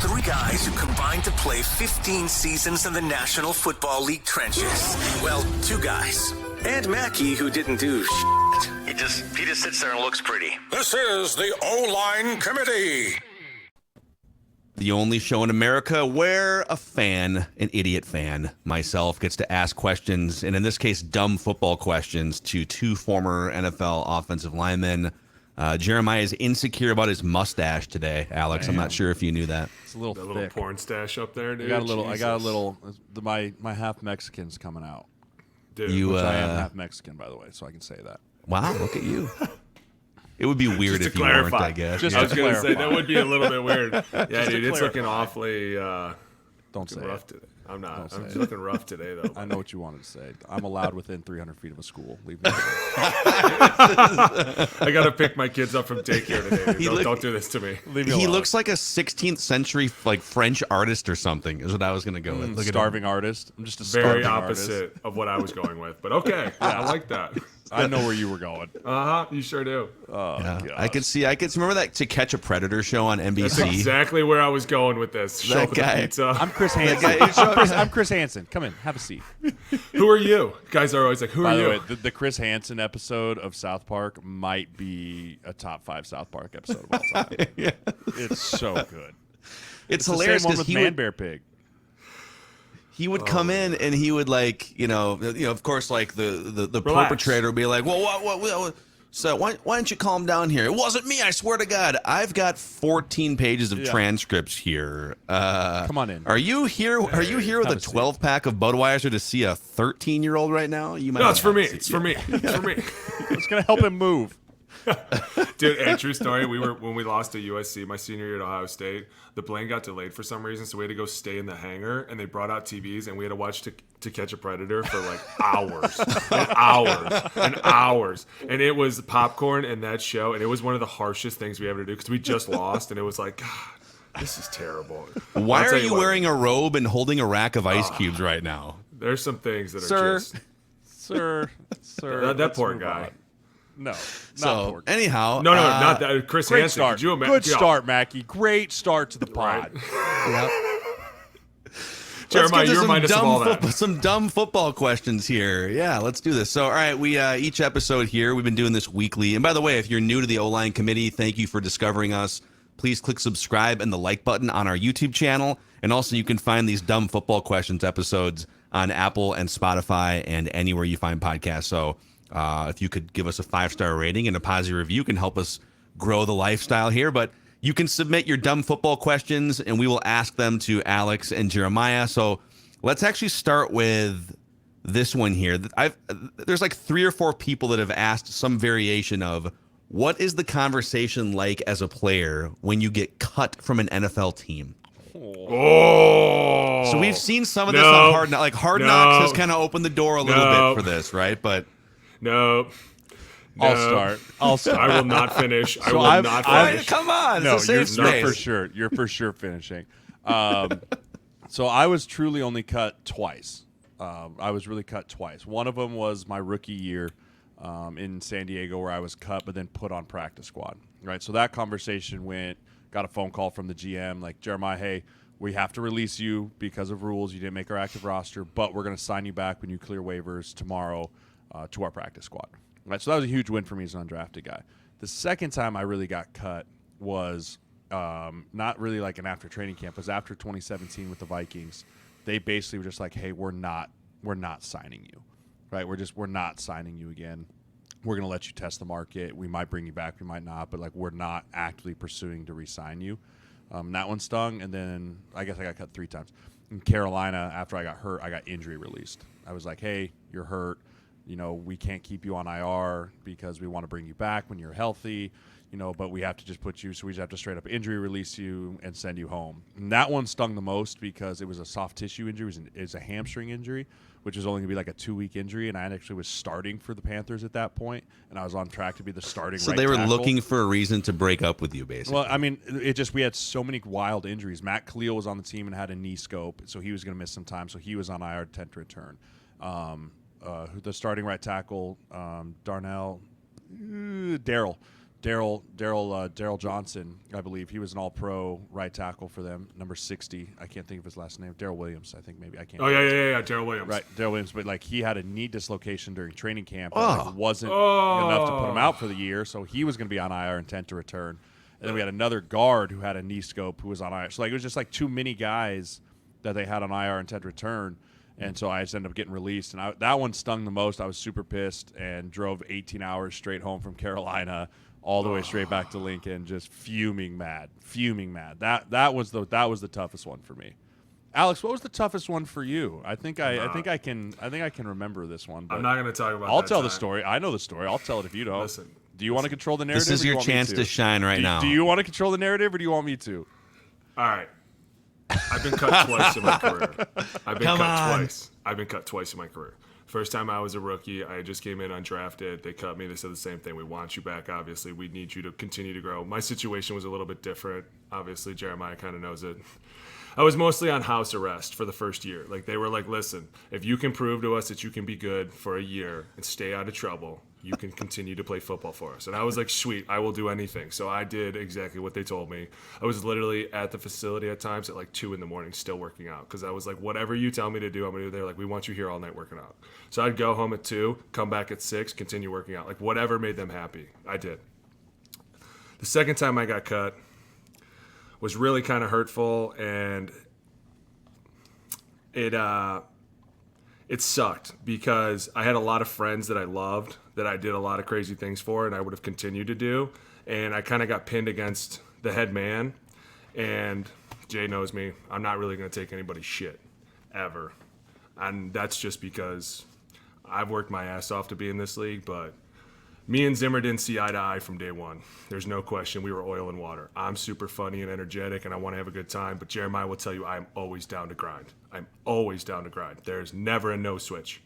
Three guys who combined to play 15 seasons in the National Football League trenches. Well, two guys. And Mackey, who didn't do shit. He just sits there and looks pretty. This is the O-Line Committee. The only show in America where a fan, an idiot fan, myself, gets to ask questions, and in this case, dumb football questions, to two former NFL offensive linemen. Jeremiah is insecure about his mustache today, Alex. I'm not sure if you knew that. It's a little thick. Little porn stash up there, dude. I got a little. My half Mexican's coming out. Dude, Which I am half Mexican, by the way, so I can say that. Wow, look at you. It would be weird if you weren't, I guess. Just I was going to say, clarify. that would be a little bit weird. Yeah, Just dude, to it's looking clarify. awfully Don't say rough it. today. I'm not. Don't say I'm it. just looking rough today, though. I know what you wanted to say. I'm allowed within 300 feet of a school. Leave me alone. I got to pick my kids up from daycare today. Dude. Don't do this to me. Leave me He alone. looks like a 16th century like French artist or something, is what I was going to go with. Look at him. Starving artist. I'm just a Very starving opposite artist. of what I was going with. But okay, I like that. I know where you were going. You sure do. Oh, Yeah. God. I could remember that To Catch a Predator show on NBC. That's exactly where I was going with this. Show up with the guy. pizza. I'm Chris Hansen. I'm Chris Hansen. Come in. Have a seat. Who are you? Guys are always like, who By are the you? way, the Chris Hansen episode of South Park might be a top 5 South Park episode of all time. Yeah. It's so good. It's The hilarious same one because with Man Bear Pig. he would come in and he would like, of course, like the Relax. perpetrator would be like, well, what so why don't you calm down here? It wasn't me, I swear to God. I've got 14 pages of transcripts here. Come on in. Are you here? Are you here with Have a a seat. 12-pack of Budweiser to see a 13-year-old right now? You might. No, not it's for have me. a seat. It's for me. It's for me. It's going to help him move. Dude, and true story, when we lost to USC my senior year at Ohio State, the plane got delayed for some reason, so we had to go stay in the hangar, and they brought out TVs, and we had to watch To Catch a Predator for like hours and hours and hours. And it was popcorn and that show, and it was one of the harshest things we ever do because we just lost, and it was like, God, this is terrible. Why I'll tell are you what, wearing a robe and holding a rack of ice cubes right now? There's some things that Sir. are just... Sir. That let's poor move guy. on. No. Not So poor guy. anyhow, No, not that. Chris Great Hansen. start. Could you imagine? Good start, Mackey. Great start to the pod. Yep. Jeremiah, Let's get you to remind us of all that. some dumb football questions here. Yeah, let's do this. So, all right, we each episode here, we've been doing this weekly. And by the way, if you're new to the O-Line Committee, thank you for discovering us. Please click subscribe and the like button on our YouTube channel. And also, you can find these dumb football questions episodes on Apple and Spotify and anywhere you find podcasts. So, if you could give us a 5-star rating and a positive review, can help us grow the lifestyle here. But you can submit your dumb football questions, and we will ask them to Alex and Jeremiah. So let's actually start with this one here. There's like 3 or 4 people that have asked some variation of, what is the conversation like as a player when you get cut from an NFL team? Oh. So we've seen some of this on Hard Knocks. Like Hard Knocks has kind of opened the door a little bit for this, right? But No. I'll start. I will not finish. I will I've- not I've- finish. come on, No, it's a safe you're space. for sure. You're for sure finishing. So I was truly only cut twice. I was really cut twice. One of them was my rookie year in San Diego, where I was cut but then put on practice squad. Right. So that conversation got a phone call from the GM, like, Jeremiah, hey, we have to release you because of rules. You didn't make our active roster, but we're going to sign you back when you clear waivers tomorrow to our practice squad. Right, so that was a huge win for me as an undrafted guy. The second time I really got cut was not really like an after training camp. It was after 2017 with the Vikings. They basically were just like, hey, we're not signing you. Right? We're not signing you again. We're going to let you test the market. We might bring you back, we might not, but like we're not actively pursuing to re-sign you. That one stung, and then I guess I got cut 3 times. In Carolina, after I got hurt, I got injury released. I was like, hey, you're hurt. We can't keep you on IR because we want to bring you back when you're healthy, but we have to just put you, so we just have to straight up injury release you and send you home. And that one stung the most because it was a soft tissue injury. It was a hamstring injury, which was only going to be like a 2-week injury. And I actually was starting for the Panthers at that point, and I was on track to be the starting So right they were tackle. looking for a reason to break up with you, basically. Well, I mean, we had so many wild injuries. Matt Khalil was on the team and had a knee scope, so he was going to miss some time. So he was on IR to return. The starting right tackle, Daryl Daryl Johnson, I believe. He was an all-pro right tackle for them, number 60. I can't think of his last name. Daryl Williams, I think maybe. I can't. Oh, yeah. Daryl Williams. Right, Daryl Williams. But, like, he had a knee dislocation during training camp. That wasn't enough to put him out for the year, so he was going to be on IR, intent to return. And then we had another guard who had a knee scope who was on IR. So, like, it was just, like, too many guys that they had on IR, intent to return. And so I just ended up getting released. And that one stung the most. I was super pissed and drove 18 hours straight home from Carolina all the way straight back to Lincoln, just fuming mad. That was the toughest one for me. Alex, what was the toughest one for you? I think I can remember this one. I'm not going to talk about I'll that tell time. the story. I know the story. I'll tell it if you don't. Listen. Do you want to control the narrative? This is your chance to shine right now. Do you want to control the narrative, or do you want me to? All right. I've been cut twice in my career. I've been cut twice in my career. First time I was a rookie, I just came in undrafted. They cut me. They said the same thing. We want you back, obviously. We need you to continue to grow. My situation was a little bit different. Obviously, Jeremiah kind of knows it. I was mostly on house arrest for the first year. Like, they were like, listen, if you can prove to us that you can be good for a year and stay out of trouble, you can continue to play football for us. And I was like, sweet, I will do anything. So I did exactly what they told me. I was literally at the facility at times at like 2 a.m. still working out, because I was like, whatever you tell me to do, I'm going to do. They're like, we want you here all night working out. So I'd go home at 2, come back at 6, continue working out. Like, whatever made them happy, I did. The second time I got cut was really kind of hurtful, and it sucked because I had a lot of friends that I loved, that I did a lot of crazy things for, and I would have continued to do. And I kind of got pinned against the head man. And Jay knows me. I'm not really going to take anybody's shit, ever. And that's just because I've worked my ass off to be in this league. But me and Zimmer didn't see eye to eye from day one. There's no question. We were oil and water. I'm super funny and energetic, and I want to have a good time. But Jeremiah will tell you I'm always down to grind. I'm always down to grind. There's never a no switch.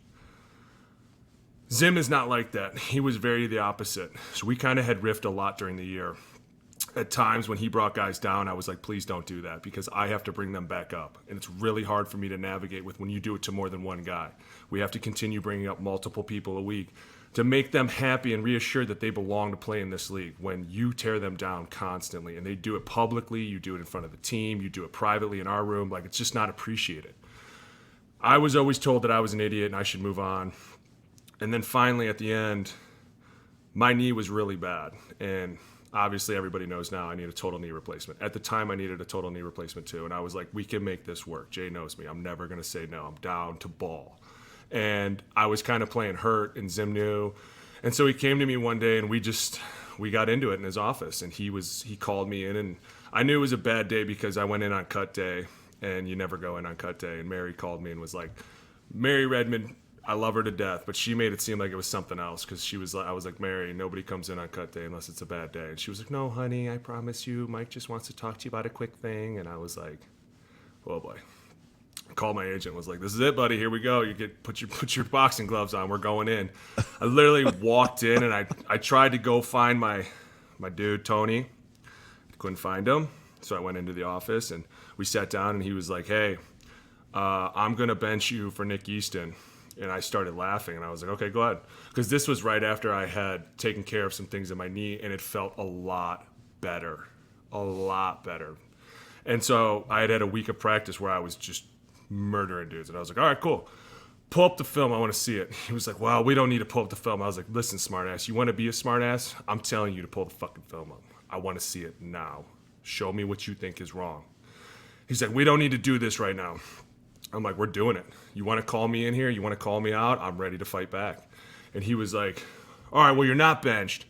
Zim is not like that. He was very the opposite. So we kind of had riffed a lot during the year. At times when he brought guys down, I was like, please don't do that, because I have to bring them back up. And it's really hard for me to navigate with when you do it to more than one guy. We have to continue bringing up multiple people a week to make them happy and reassured that they belong to play in this league. When you tear them down constantly, and they do it publicly, you do it in front of the team, you do it privately in our room, like, it's just not appreciated. I was always told that I was an idiot and I should move on. And then finally at the end, my knee was really bad. And obviously everybody knows now I need a total knee replacement. At the time I needed a total knee replacement too. And I was like, we can make this work. Jay knows me. I'm never going to say no. I'm down to ball. And I was kind of playing hurt, and Zim knew. And so he came to me one day, and we got into it in his office. And he called me in, and I knew it was a bad day because I went in on cut day, and you never go in on cut day. And Mary called me and was like, Mary Redmond, I love her to death, but she made it seem like it was something else, because I was like, Mary, nobody comes in on cut day unless it's a bad day. And she was like, no, honey, I promise you, Mike just wants to talk to you about a quick thing. And I was like, oh boy. I called my agent, was like, this is it, buddy, here we go. You put your boxing gloves on, we're going in. I literally walked in, and I tried to go find my dude, Tony. Couldn't find him. So I went into the office, and we sat down, and he was like, hey, I'm going to bench you for Nick Easton. And I started laughing, and I was like, okay, go ahead. Because this was right after I had taken care of some things in my knee, and it felt a lot better. And so I had a week of practice where I was just murdering dudes. And I was like, all right, cool. Pull up the film. I want to see it. He was like, well, we don't need to pull up the film. I was like, listen, smartass, you want to be a smartass? I'm telling you to pull the fucking film up. I want to see it now. Show me what you think is wrong. He's like, we don't need to do this right now. I'm like, we're doing it. You want to call me in here? You want to call me out? I'm ready to fight back. And he was like, all right, well, you're not benched,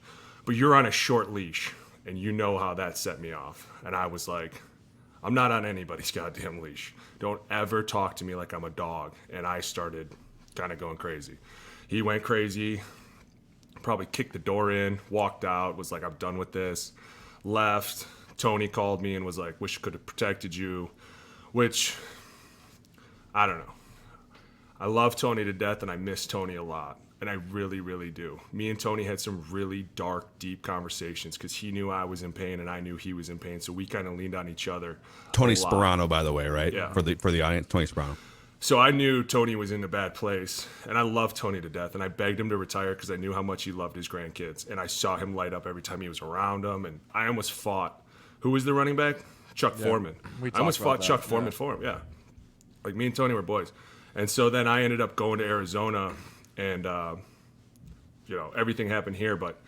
but you're on a short leash. And you know how that set me off. And I was like, I'm not on anybody's goddamn leash. Don't ever talk to me like I'm a dog. And I started kind of going crazy. He went crazy, probably kicked the door in, walked out, was like, I'm done with this, left. Tony called me and was like, wish I could have protected you, which, I don't know. I love Tony to death, and I miss Tony a lot. And I really, really do. Me and Tony had some really dark, deep conversations because he knew I was in pain and I knew he was in pain. So we kind of leaned on each other. Tony Sperano, by the way, right? Yeah. For the audience, Tony Sperano. So I knew Tony was in a bad place, and I loved Tony to death, and I begged him to retire because I knew how much he loved his grandkids, and I saw him light up every time he was around them, and I almost fought. Who was the running back? Chuck Foreman. I almost fought Chuck Foreman for him, yeah. Like, me and Tony were boys. And so then I ended up going to Arizona, and, everything happened here, but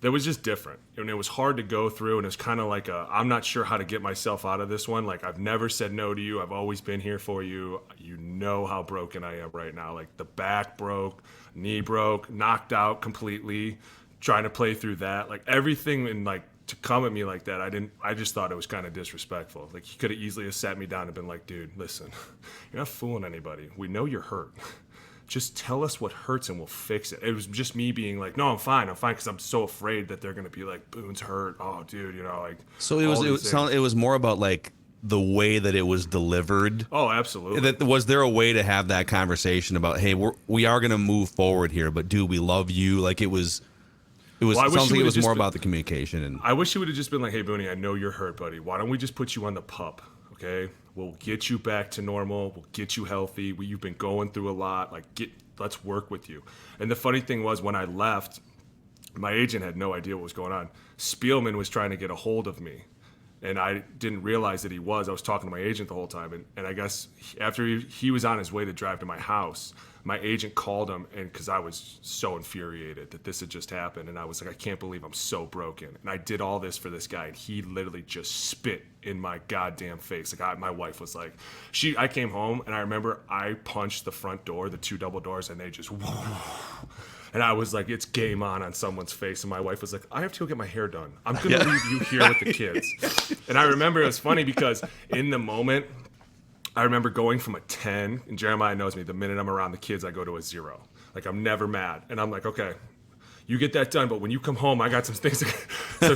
that was just different. And it was hard to go through, and it was kind of like I'm not sure how to get myself out of this one. Like, I've never said no to you. I've always been here for you. You know how broken I am right now. Like, the back broke, knee broke, knocked out completely, trying to play through that. Like, everything, and like, to come at me like that, I just thought it was kind of disrespectful. Like, he could have easily have sat me down and been like, dude, listen, you're not fooling anybody. We know you're hurt. Just tell us what hurts and we'll fix it. It was just me being like, no, I'm fine, because I'm so afraid that they're going to be like, Boone's hurt. Oh, dude, like. So it was more about like the way that it was delivered. Oh, absolutely. Was there a way to have that conversation about, hey, we are going to move forward here, but dude, we love you. Like it was sounds like it was more about the communication. And I wish he would have just been like, hey, Booney, I know you're hurt, buddy. Why don't we just put you on the pup, okay? We'll get you back to normal. We'll get you healthy. You've been going through a lot. Like, let's work with you. And the funny thing was, when I left, my agent had no idea what was going on. Spielman was trying to get a hold of me, and I didn't realize that he was. I was talking to my agent the whole time, and I guess after he was on his way to drive to my house, my agent called him, and because I was so infuriated that this had just happened, and I was like, I can't believe I'm so broken. And I did all this for this guy, and he literally just spit in my goddamn face. Like, my wife was like, I came home, and I remember I punched the front door, the 2 double doors, and they just, and I was like, it's game on someone's face. And my wife was like, I have to go get my hair done. I'm going to leave you here with the kids. And I remember it was funny because in the moment, I remember going from a 10, and Jeremiah knows me, the minute I'm around the kids, I go to a 0. Like, I'm never mad. And I'm like, okay, you get that done, but when you come home, I got some things to... So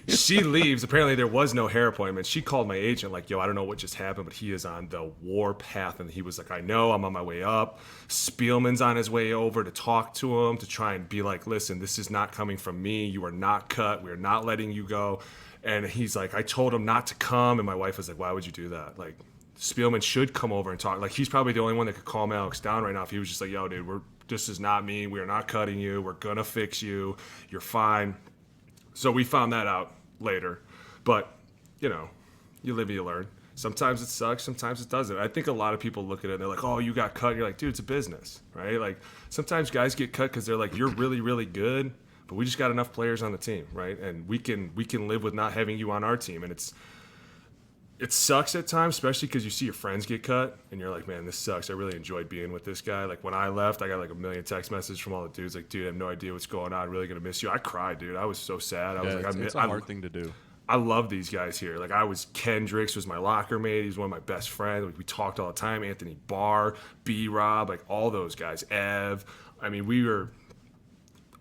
she leaves. Apparently, there was no hair appointment. She called my agent, like, yo, I don't know what just happened, but he is on the war path. And he was like, I know, I'm on my way up. Spielman's on his way over to talk to him, to try and be like, listen, this is not coming from me. You are not cut. We are not letting you go. And he's like, I told him not to come. And my wife was like, why would you do that? Like, Spielman should come over and talk. Like, he's probably the only one that could calm Alex down right now if he was just like, yo, dude, this is not me. We are not cutting you. We're going to fix you. You're fine. So we found that out later. But, you live and you learn. Sometimes it sucks. Sometimes it doesn't. I think a lot of people look at it and they're like, oh, you got cut. You're like, dude, it's a business, right? Like, sometimes guys get cut because they're like, you're really, really good, but we just got enough players on the team, right? And we can live with not having you on our team. And it sucks at times, especially because you see your friends get cut, and you're like, man, this sucks. I really enjoyed being with this guy. Like, when I left, I got like a million text messages from all the dudes, like, dude, I have no idea what's going on. Really going to miss you. I cried, dude. I was so sad. I was like, it's a hard thing to do. I love these guys here. Like, Kendricks was my locker mate. He's one of my best friends. Like, we talked all the time. Anthony Barr, B-Rob, like all those guys. Ev. I mean, we were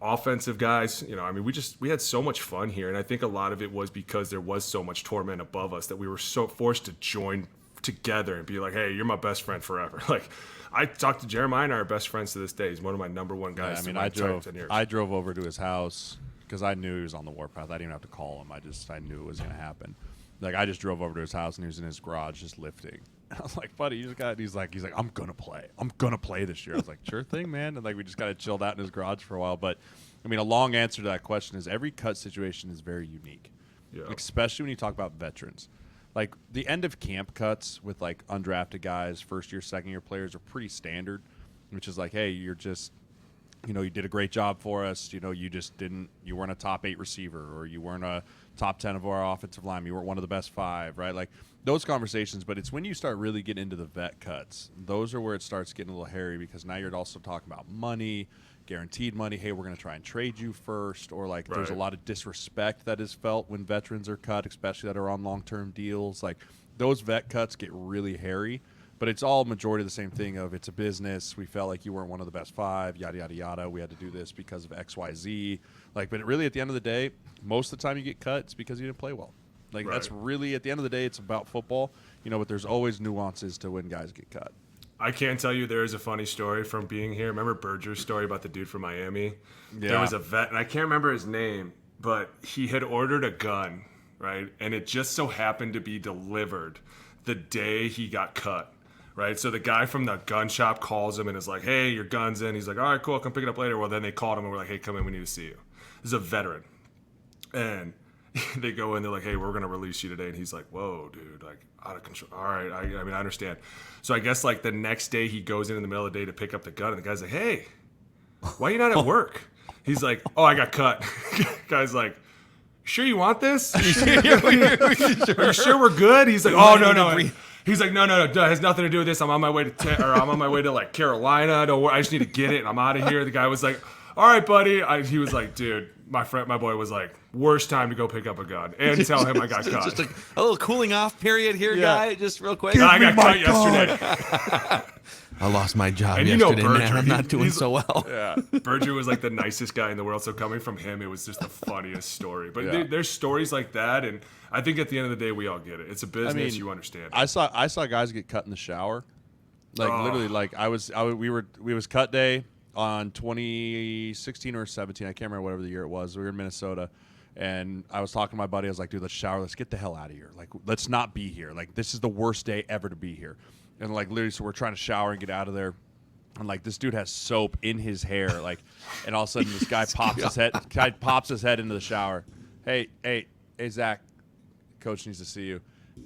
offensive guys, we had so much fun here, and I think a lot of it was because there was so much torment above us that we were so forced to join together and be like, hey, you're my best friend forever. Like, I talked to Jeremiah and I are best friends to this day. He's one of my number one guys. I drove over to his house because I knew he was on the warpath. I didn't even have to call him. I knew it was going to happen. Like, I just drove over to his house, and he was in his garage just lifting. I was like, buddy, you just got. He's like, I'm gonna play this year. I was like, sure thing, man. And like, we just got chilled out in his garage for a while. But I mean, a long answer to that question is every cut situation is very unique, especially when you talk about veterans. Like, the end of camp cuts with like undrafted guys, first year, second year players are pretty standard, which is like, hey, you're just, you did a great job for us. You weren't a top 8 receiver, or you weren't a top 10 of our offensive line. You weren't one of the best 5, right? Like, those conversations. But it's when you start really getting into the vet cuts, those are where it starts getting a little hairy, because now you're also talking about money, guaranteed money. Hey, we're going to try and trade you first, or like, there's a lot of disrespect that is felt when veterans are cut, especially that are on long-term deals. Like, those vet cuts get really hairy. But it's all majority of the same thing of, it's a business. We felt like you weren't one of the best 5, yada, yada, yada. We had to do this because of X, Y, Z. Like, but really, at the end of the day, most of the time you get cut, it's because you didn't play well. Like, that's really, at the end of the day, it's about football, but there's always nuances to when guys get cut. I can tell you there is a funny story from being here. Remember Berger's story about the dude from Miami? Yeah. There was a vet, and I can't remember his name, but he had ordered a gun, right? And it just so happened to be delivered the day he got cut. right? So the guy from the gun shop calls him and is like, hey, your gun's in. He's like, all right, cool, I'll come pick it up later. Well, then they called him and were like, hey, come in, we need to see you. This is a veteran. And they go in, they're like, hey, we're going to release you today. And he's like, whoa, dude, like out of control. All right, I mean, I understand. So I guess like the next day he goes in the middle of the day to pick up the gun. And the guy's like, hey, why are you not at work? He's like, oh, I got cut. Guy's like, sure you want this? Are you sure we're good? He's like, oh, no. He's like, no, it has nothing to do with this. I'm on my way to like Carolina. Don't worry, I just need to get it and I'm out of here. The guy was like, all right, buddy. He was like, dude, my boy was like, worst time to go pick up a gun and tell him I got cut. Just a little cooling off period here, guy. Just real quick. I got cut yesterday. I lost my job And yesterday, Berger, man. I'm not doing so well. Yeah, Berger was like the nicest guy in the world. So coming from him, it was just the funniest story. But there's stories like that, and I think at the end of the day, we all get it. It's a business. You understand. I saw guys get cut in the shower, like literally. Like we was cut day on 2016 or 17. I can't remember whatever the year it was. We were in Minnesota. And I was talking to my buddy. I was like, dude, let's shower. Let's get the hell out of here. Like, let's not be here. Like, this is the worst day ever to be here. And, like, literally, so we're trying to shower and get out of there. And, like, this dude has soap in his hair. Like, and all of a sudden, this guy pops his head into the shower. Hey, Zach, coach needs to see you.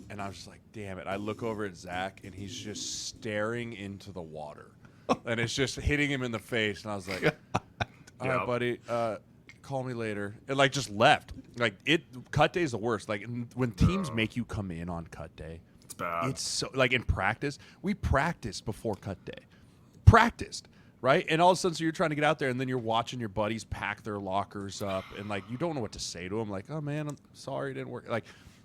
And I was just like, damn it. I look over at Zach, and he's just staring into the water. And it's just hitting him in the face. And I was like, all right, buddy, call me later. It like just left. Like cut day is the worst. Like when teams make you come in on cut day, it's bad. It's so like in practice. We practiced before cut day, practiced right, and all of a sudden, so you're trying to get out there, and then you're watching your buddies pack their lockers up, and like you don't know what to say to them. Like, oh man, I'm sorry, it didn't work. Like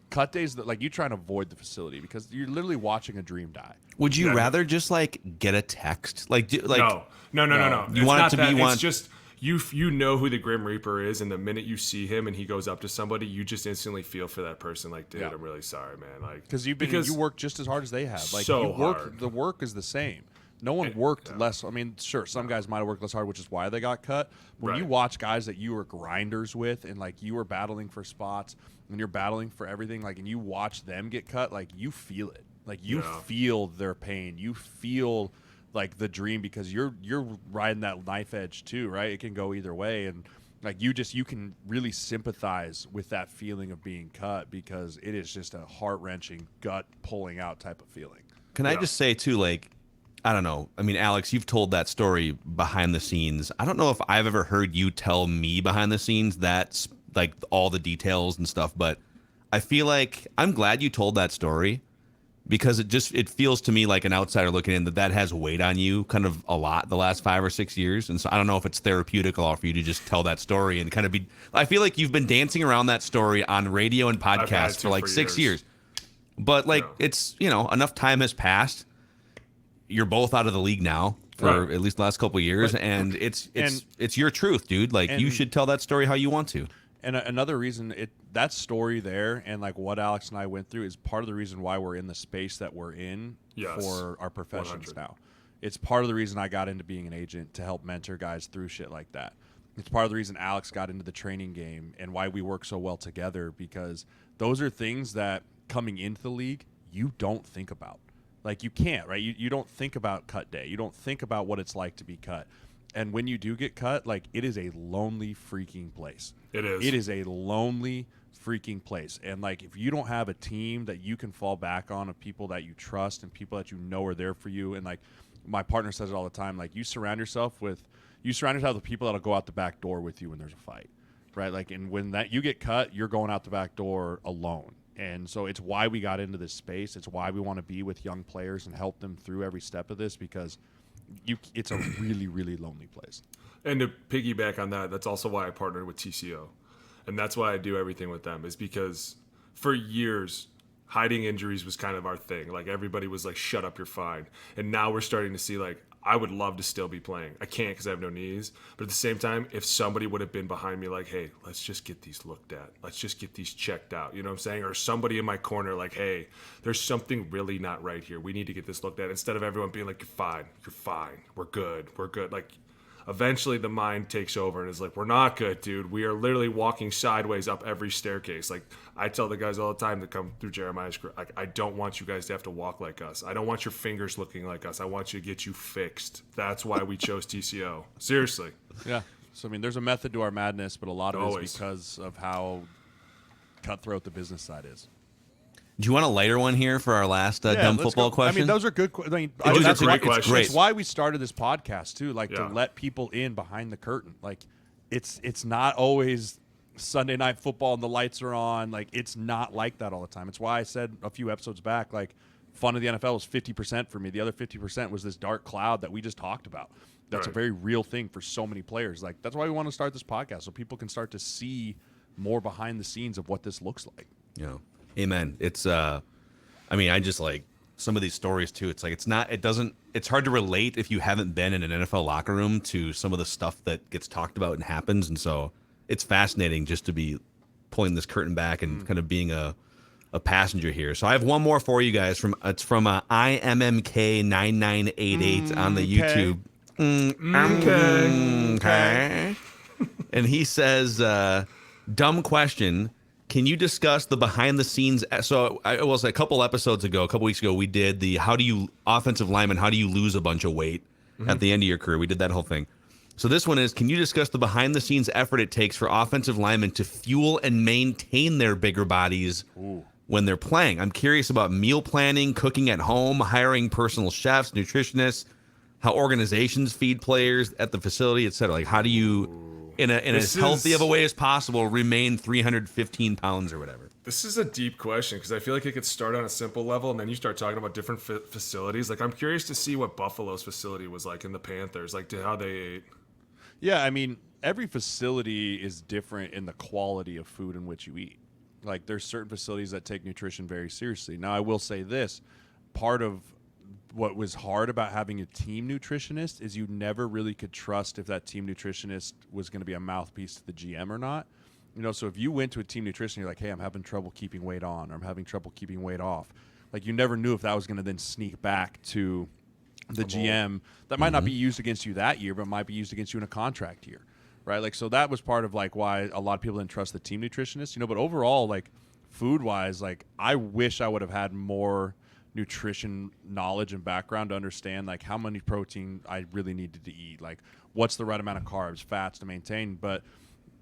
cut days that like you try and avoid the facility because you're literally watching a dream die. Would you rather just like get a text? Like no. You want it to be one. It's just. You know who the Grim Reaper is, and the minute you see him and he goes up to somebody, you just instantly feel for that person. Like, dude, I'm really sorry, man. Like, because you work just as hard as they have. Like, so you work, hard. The work is the same. No one worked less. I mean, sure, some guys might have worked less hard, which is why they got cut. When you watch guys that you were grinders with, and like you were battling for spots, and you're battling for everything, like, and you watch them get cut, like you feel it. Like you feel their pain. You feel like the dream because you're riding that knife edge too, right? It can go either way, and like you can really sympathize with that feeling of being cut because it is just a heart-wrenching, gut pulling out type of feeling. Can I just say too, like, I don't know. I mean, Alex, you've told that story behind the scenes. I don't know if I've ever heard you tell me behind the scenes that's like all the details and stuff, but I feel like I'm glad you told that story. Because it feels to me like an outsider looking in that has weighed on you kind of a lot the last 5 or 6 years. And so I don't know if it's therapeutic at all for you to just tell that story and kind of be – I feel like you've been dancing around that story on radio and podcasts for like 6 years. But like it's, enough time has passed. You're both out of the league now for at least the last couple of years. And it's your truth, dude. Like you should tell that story how you want to. And another reason that story there and like what Alex and I went through is part of the reason why we're in the space that we're in for our professions 100. now. It's part of the reason I got into being an agent to help mentor guys through shit like that. It's part of the reason Alex got into the training game and why we work so well together because those are things that coming into the league you don't think about. Like you can't, right? You don't think about cut day. You don't think about what it's like to be cut. And when you do get cut, like it is a lonely freaking place. It is. It is a lonely freaking place. And like if you don't have a team that you can fall back on of people that you trust and people that you know are there for you, and like my partner says it all the time, like you surround yourself with people that'll go out the back door with you when there's a fight. Right? Like and when that you get cut, you're going out the back door alone. And so it's why we got into this space. It's why we want to be with young players and help them through every step of this because it's a really, really lonely place. And to piggyback on that, that's also why I partnered with TCO. And that's why I do everything with them is because for years, hiding injuries was kind of our thing. Like everybody was like, shut up, you're fine. And now we're starting to see like, I would love to still be playing. I can't because I have no knees. But at the same time, if somebody would have been behind me like, hey, let's just get these looked at. Let's just get these checked out. You know what I'm saying? Or somebody in my corner like, hey, there's something really not right here. We need to get this looked at. Instead of everyone being like, you're fine. We're good. Like, eventually the mind takes over and is like, we're not good, dude. We are literally walking sideways up every staircase. Like, I tell the guys all the time that come through Jeremiah's career, like, I don't want you guys to have to walk like us. I don't want your fingers looking like us. I want you to get you fixed. That's why we chose TCO. Seriously. Yeah. So, I mean, there's a method to our madness, but a lot of it Always. is because of how cutthroat the business side is. Do you want a lighter one here for our last dumb let's football go. question? I mean, those are good. Those that's are why, great questions. great. It's why we started this podcast too, like Yeah. to let people in behind the curtain. Like, it's not always Sunday night football and the lights are on. Like, it's not like that all the time. It's why I said a few episodes back, like, fun of the NFL was 50% for me. The other 50% was this dark cloud that we just talked about. That's a Right. very real thing for so many players. Like, that's why we want to start this podcast, so people can start to see more behind the scenes of what this looks like. Yeah. Amen. It's I mean, I just like some of these stories too. It's like it's hard to relate if you haven't been in an NFL locker room to some of the stuff that gets talked about and happens. And so it's fascinating just to be pulling this curtain back and kind of being a passenger here. So I have one more for you guys it's from IMMK9988 on the YouTube. Okay. And he says, dumb question. Can you discuss the behind the scenes? So I was a couple weeks ago, we did the offensive lineman, how do you lose a bunch of weight at the end of your career? We did that whole thing. So this one is, can you discuss the behind the scenes effort it takes for offensive linemen to fuel and maintain their bigger bodies when they're playing? I'm curious about meal planning, cooking at home, hiring personal chefs, nutritionists, how organizations feed players at the facility, etc. Like, how do you, in as healthy of a way as possible, remain 315 pounds or whatever? This is a deep question because I feel like it could start on a simple level and then you start talking about different facilities. Like, I'm curious to see what Buffalo's facility was like in the Panthers, like to how they ate. Yeah, I mean, every facility is different in the quality of food in which you eat. Like, there's certain facilities that take nutrition very seriously. Now, I will say this. Part of what was hard about having a team nutritionist is you never really could trust if that team nutritionist was going to be a mouthpiece to the GM or not. You know, so if you went to a team nutrition, you're like, hey, I'm having trouble keeping weight on, or I'm having trouble keeping weight off. Like, you never knew if that was going to then sneak back to the GM. That might not be used against you that year, but might be used against you in a contract year, right? Like, so that was part of, like, why a lot of people didn't trust the team nutritionist, you know, but overall, like, food-wise, like, I wish I would have had more nutrition knowledge and background to understand, like, how many protein I really needed to eat, like, what's the right amount of carbs, fats to maintain. But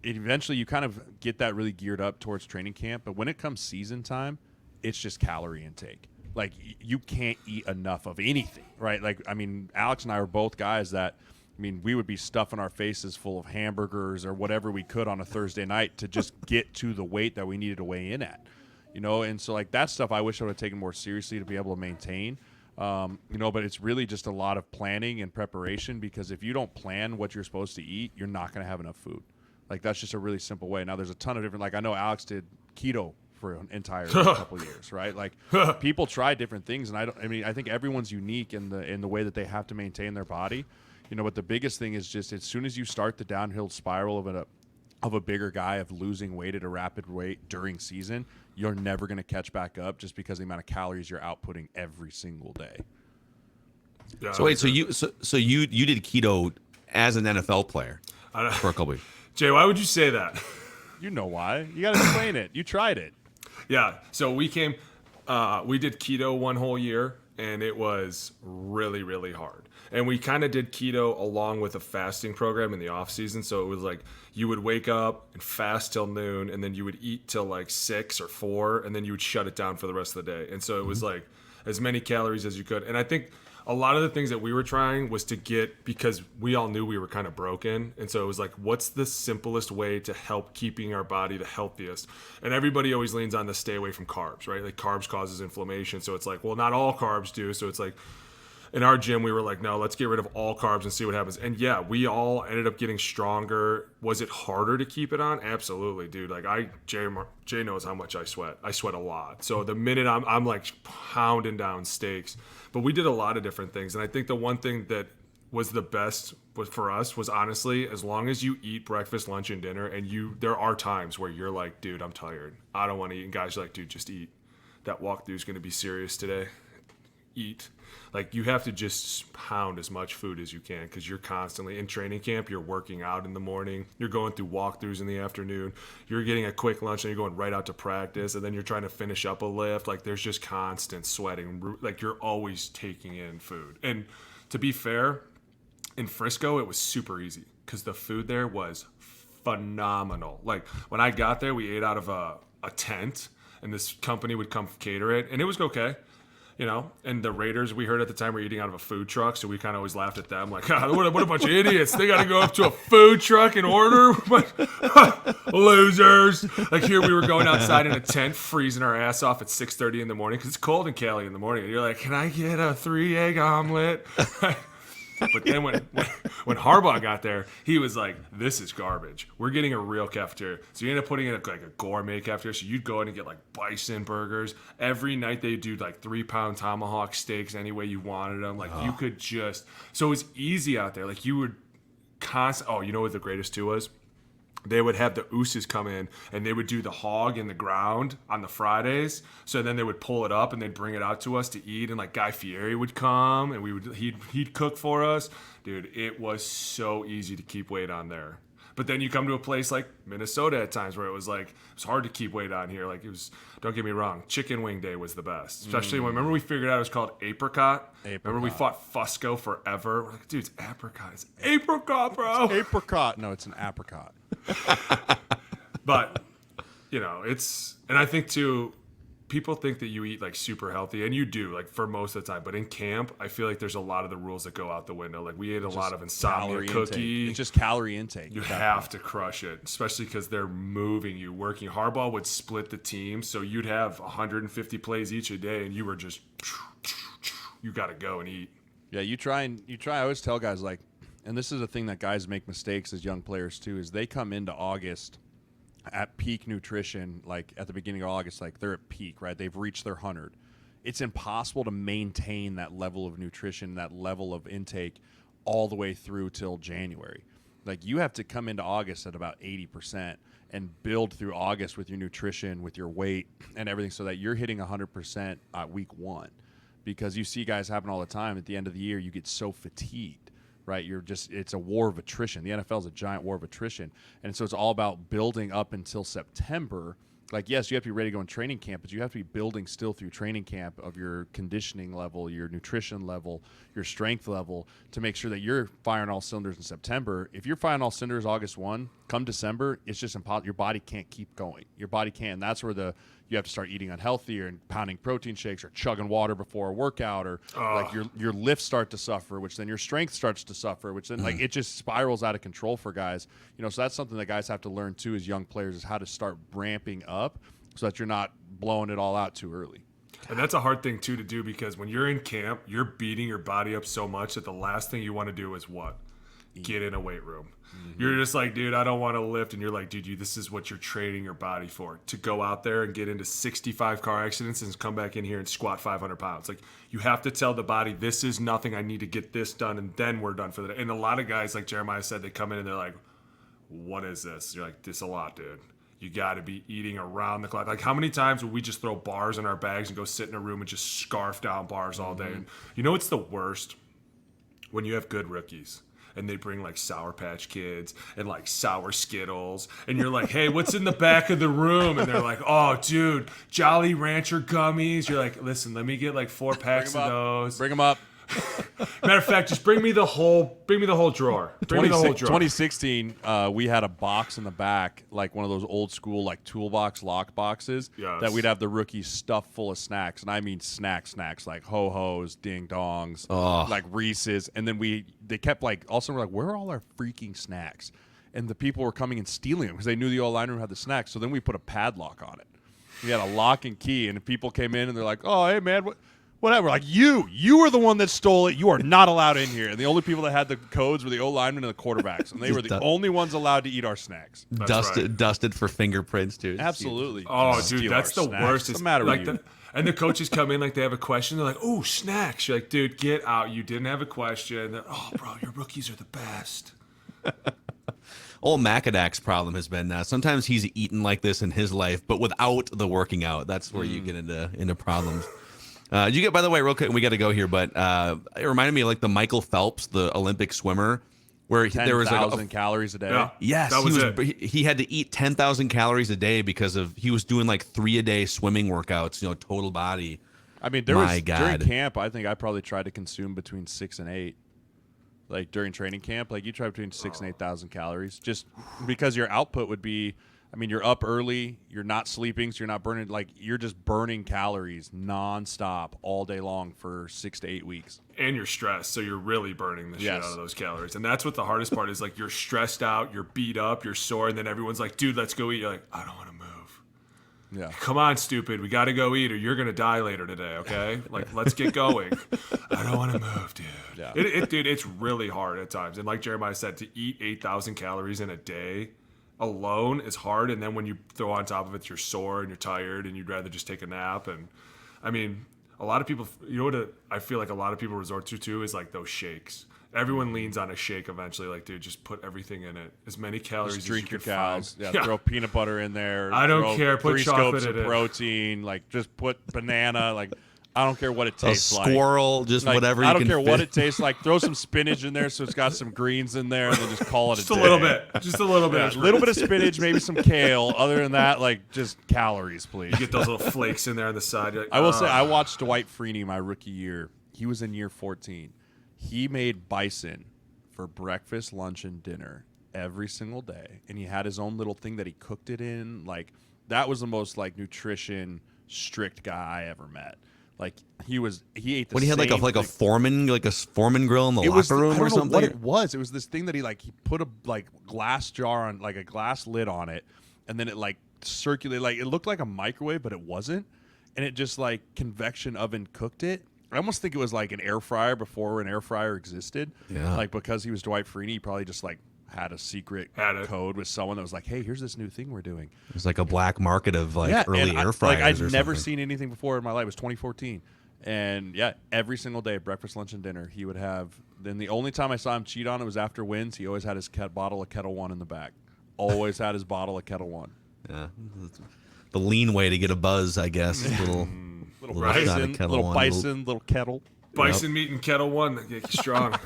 eventually you kind of get that really geared up towards training camp. But when it comes season time, it's just calorie intake. Like, you can't eat enough of anything, right? Like, I mean, Alex and I were both guys that, I mean, we would be stuffing our faces full of hamburgers or whatever we could on a Thursday night to just get to the weight that we needed to weigh in at, you know? And so, like, that stuff I wish I would have taken more seriously to be able to maintain, you know, but it's really just a lot of planning and preparation, because if you don't plan what you're supposed to eat, you're not going to have enough food. Like, that's just a really simple way. Now, there's a ton of different, like, I know Alex did keto for an entire couple of years, right? Like, people try different things, and I think everyone's unique in the way that they have to maintain their body, you know. But the biggest thing is just, as soon as you start the downhill spiral of a bigger guy, of losing weight at a rapid rate during season, you're never going to catch back up, just because of the amount of calories you're outputting every single day. Yeah, So wait, so you did keto as an NFL player for a couple weeks? Jay, why would you say that? You know why? You got to explain it. You tried it. Yeah, so we did keto one whole year, and it was really, really hard. And we kind of did keto along with a fasting program in the off season. So it was like, you would wake up and fast till noon, and then you would eat till like 6 or 4, and then you would shut it down for the rest of the day. And so it was like as many calories as you could. And I think a lot of the things that we were trying was to get, because we all knew we were kind of broken. And so it was like, what's the simplest way to help keeping our body the healthiest? And everybody always leans on to stay away from carbs, right? Like, carbs causes inflammation. So it's like, well, not all carbs do. So it's like, in our gym, we were like, no, let's get rid of all carbs and see what happens. And yeah, we all ended up getting stronger. Was it harder to keep it on? Absolutely, dude. Like, Jay knows how much I sweat. I sweat a lot. So the minute I'm like pounding down steaks. But we did a lot of different things. And I think the one thing that was the best for us was, honestly, as long as you eat breakfast, lunch, and dinner, and there are times where you're like, dude, I'm tired, I don't want to eat. And guys are like, dude, just eat. That walkthrough is going to be serious today. eat. Like, you have to just pound as much food as you can because you're constantly in training camp. You're working out in the morning. You're going through walkthroughs in the afternoon. You're getting a quick lunch and you're going right out to practice. And then you're trying to finish up a lift. Like, there's just constant sweating. Like, you're always taking in food. And to be fair, in Frisco, it was super easy because the food there was phenomenal. Like, when I got there, we ate out of a tent, and this company would come cater it, and it was okay. You know, and the Raiders, we heard at the time, were eating out of a food truck, so we kind of always laughed at them, like, God, what a bunch of idiots. They got to go up to a food truck and order? Losers. Like, here we were going outside in a tent, freezing our ass off at 6:30 in the morning, because it's cold in Cali in the morning. And you're like, can I get a 3-egg omelet? But then when Harbaugh got there, he was like, this is garbage. We're getting a real cafeteria. So you end up putting in like a gourmet cafeteria. So you'd go in and get like bison burgers. Every night they do like 3-pound tomahawk steaks any way you wanted them. Like you could just, so it was easy out there. Like you would oh, you know what the greatest too was? They would have the ooses come in and they would do the hog in the ground on the Fridays. So then they would pull it up and they'd bring it out to us to eat. And like Guy Fieri would come and he'd cook for us. Dude, it was so easy to keep weight on there. But then you come to a place like Minnesota at times where it was hard to keep weight on here. Like it was, don't get me wrong, chicken wing day was the best. Especially when, remember we figured out it was called apricot? Remember we fought Fusco forever? We're like, dude, it's apricot. It's apricot, bro. It's apricot. No, it's an apricot. But, you know, and I think too, people think that you eat like super healthy, and you do, like for most of the time. But in camp, I feel like there's a lot of the rules that go out the window. Like we ate a lot of insomnia cookie. It's just calorie intake. You have to crush it, especially because they're moving you, working. Harbaugh would split the team, so you'd have 150 plays each a day, and you were just, you got to go and eat. Yeah, you try. I always tell guys, like, and this is a thing that guys make mistakes as young players too, is they come into August at peak nutrition, like at the beginning of August, like they're at peak, right? They've reached their 100. It's impossible to maintain that level of nutrition, that level of intake all the way through till January. Like you have to come into August at about 80% and build through August with your nutrition, with your weight and everything, so that you're hitting 100% at week 1. Because you see guys happen all the time. At the end of the year, you get so fatigued, right? It's a war of attrition. The NFL is a giant war of attrition. And so it's all about building up until September. Like, yes, you have to be ready to go in training camp, but you have to be building still through training camp of your conditioning level, your nutrition level, your strength level, to make sure that you're firing all cylinders in September. If you're firing all cylinders August 1, come December, it's just impossible. Your body can't keep going. Your body can't. And that's where you have to start eating unhealthy or pounding protein shakes or chugging water before a workout, or like your lifts start to suffer, which then your strength starts to suffer, which then like it just spirals out of control for guys. You know, so that's something that guys have to learn too as young players, is how to start ramping up so that you're not blowing it all out too early. And that's a hard thing too to do, because when you're in camp, you're beating your body up so much that the last thing you want to do is what? Get in a weight room. Mm-hmm. You're just like, dude, I don't want to lift. And you're like, dude, this is what you're training your body for, to go out there and get into 65 car accidents and come back in here and squat 500 pounds. Like, you have to tell the body, this is nothing. I need to get this done, and then we're done for the day. And a lot of guys, like Jeremiah said, they come in and they're like, what is this? You're like, this is a lot, dude. You got to be eating around the clock. Like, how many times would we just throw bars in our bags and go sit in a room and just scarf down bars all day? And you know what's the worst? When you have good rookies and they bring like Sour Patch Kids and like sour Skittles, and you're like, hey, what's in the back of the room? And they're like, oh, dude, Jolly Rancher gummies. You're like, listen, let me get like 4 packs of those. Bring them up. Matter of fact, just bring me the whole drawer. Bring me the whole drawer. 2016, we had a box in the back, like one of those old school like toolbox lock boxes, that we'd have the rookies stuffed full of snacks, and I mean snacks like Ho-Hos, Ding Dongs, like Reese's, and then they kept like, also we're like, where are all our freaking snacks? And the people were coming and stealing them because they knew the old line room had the snacks. So then we put a padlock on it. We had a lock and key, and if people came in and they're like, oh, hey man, whatever. Like, you were the one that stole it. You are not allowed in here. And the only people that had the codes were the O-linemen and the quarterbacks. And they were the only ones allowed to eat our snacks. Dusted for fingerprints, dude. Absolutely. Oh, dude, that's the worst. What's the matter with you? And the coaches come in like they have a question. They're like, oh, snacks. You're like, dude, get out. You didn't have a question. Oh, bro, your rookies are the best. Old Macadac's problem has been sometimes he's eaten like this in his life, but without the working out. That's where you get into problems. Did you get, by the way, real quick, we got to go here, but it reminded me of like the Michael Phelps, the Olympic swimmer, where there was like 10,000 calories a day. Yeah. yes, That was it. he had to eat 10,000 calories a day because of he was doing like 3 a day swimming workouts, total body. I mean, during camp, I think I probably tried to consume between 6 and 8. Like during training camp, like you try between 6 and 8,000 calories, just because your output would be. I mean, you're up early, you're not sleeping, so you're not burning. Like you're just burning calories nonstop all day long for 6 to 8 weeks. And you're stressed, so you're really burning the shit out of those calories. And that's what the hardest part is. Like you're stressed out, you're beat up, you're sore, and then everyone's like, "Dude, let's go eat." You're like, "I don't want to move." Yeah. Come on, stupid. We got to go eat, or you're gonna die later today. Okay, like let's get going. I don't want to move, dude. Yeah. Dude, it's really hard at times. And like Jeremiah said, to eat 8,000 calories in a day alone is hard, and then when you throw on top of it, you're sore and you're tired, and you'd rather just take a nap. And I mean, a lot of people, I feel like a lot of people resort to too is like those shakes. Everyone leans on a shake eventually. Like, dude, just put everything in it. As many calories Just drink as your you can cows. find. Yeah, throw peanut butter in there. I don't throw care. Put 3 chocolate scoops in of it. protein. Like, just put banana. Like, I don't care what it A tastes like. squirrel, just Like, whatever. I don't you care can what fit. it tastes like. Throw some spinach in there so it's got some greens in there, and then just call it Just a a day. little bit. Just a little bit. A little bit of spinach, maybe some kale. Other than that, like just calories, please. Get those little flakes in there on the side. You're like, I will say, I watched Dwight Freeney my rookie year. He was in year 14. He made bison for breakfast, lunch, and dinner every single day, and he had his own little thing that he cooked it in. Like that was the most like nutrition strict guy I ever met. Like he ate the When he had like a foreman grill in the locker room I don't or know something. what it was. It was this thing that he put a glass jar on, like a glass lid on it, and then it like circulated. Like it looked like a microwave, but it wasn't. And it just like convection oven cooked it. I almost think it was like an air fryer before an air fryer existed. Yeah. Like because he was Dwight Freeney, he probably just like had a secret code with someone that was like, "Hey, here's this new thing we're doing." It was like a black market of like early and air fryers. I'd or never something. seen anything before in my life. It was 2014, and yeah, every single day, breakfast, lunch, and dinner, he would have. Then the only time I saw him cheat on it was after wins. He always had his bottle of Kettle One in the back. Always had his bottle of Kettle One. Yeah, the lean way to get a buzz, I guess. Little shot of Kettle One, little kettle. bison meat and Kettle One. Get you strong.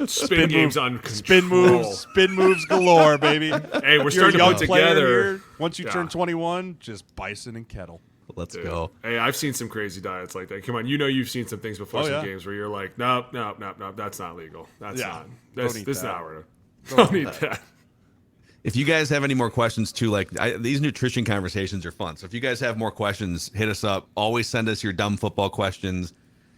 Spin games on Spin control. moves galore, baby. Hey, we're You're a starting to young put player together. here. Once you turn 21, just bison and kettle. Let's Dude. go. Hey, I've seen some crazy diets like that. Come on, you've seen some things before, some games where you're like, nope, that's not legal. That's not. This is not where. Don't eat that. If you guys have any more questions too, like these nutrition conversations are fun. So if you guys have more questions, hit us up. Always send us your dumb football questions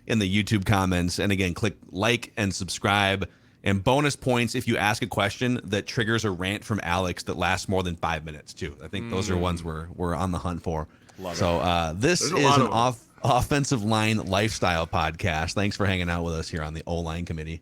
in the YouTube comments. And again, click like and subscribe. And bonus points if you ask a question that triggers a rant from Alex that lasts more than 5 minutes too. I think those are ones we're on the hunt for. This is an offensive line lifestyle podcast. Thanks for hanging out with us here on the O-Line Committee.